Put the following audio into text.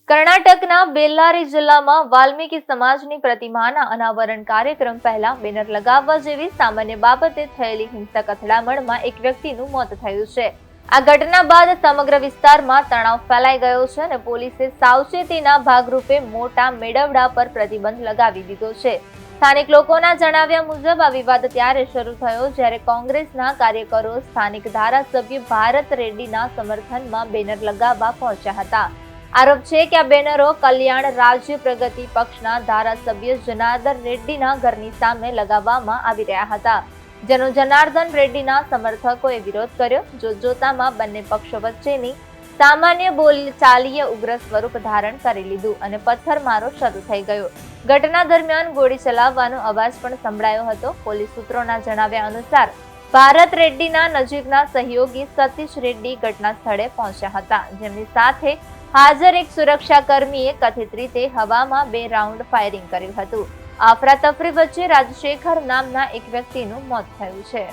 કર્ણાટકના બેલ્લારી જિલ્લામાં વાલ્મીકી સમાજની પ્રતિમાના અનાવરણ કાર્યક્રમ પહેલા બેનર લગાવવા જેવી સામાન્ય બાબતે થયેલી હિંસક અથડામણમાં એક વ્યક્તિનું મોત થયું છે। આ ઘટના બાદ સમગ્ર વિસ્તારમાં તણાવ ફેલાઈ ગયો છે અને પોલીસે સાવચેતીના ભાગરૂપે મોટા મેળવડા પર પ્રતિબંધ લગાવી દીધો છે। સ્થાનિક લોકોના જણાવ્યા મુજબ આ વિવાદ ત્યારે શરૂ થયો જ્યારે કોંગ્રેસના કાર્યકરો સ્થાનિક ધારાસભ્ય ભારત રેડ્ડીના સમર્થનમાં બેનર લગાવવા પહોંચ્યા હતા। આરોપ છે કે આ બેનરો કલ્યાણ રાજ્ય પ્રગતિ પક્ષના ધારાસભ્ય જનાર્દન રેડ્ડીના ઘરની સામે લગાવવામાં આવી રહ્યા હતા, જેનો જનાર્દન રેડ્ડીના સમર્થકોએ વિરોધ કર્યો। જોતામાં બંને પક્ષો વચ્ચેની સામાન્ય બોલચાલીએ ઉગ્ર સ્વરૂપ ધારણ કરી લીધું અને પથ્થરમારો શરૂ થઈ ગયો। ઘટના દરમિયાન ગોળી ચલાવવાનો અવાજ પણ સંભળાયો હતો। પોલીસ સૂત્રોના જણાવ્યા અનુસાર ભારત રેડ્ડીના નજીકના સહયોગી સતીશ રેડ્ડી ઘટના સ્થળે પહોંચ્યા હતા, જેમની સાથે હાજર એક સુરક્ષાકર્મીએ કથિત રીતે હવામાં 2 રાઉન્ડ ફાયરિંગ કર્યું હતું। અફરાતફરી વચ્ચે રાજશેખર નામના એક વ્યક્તિનું મોત થયું છે।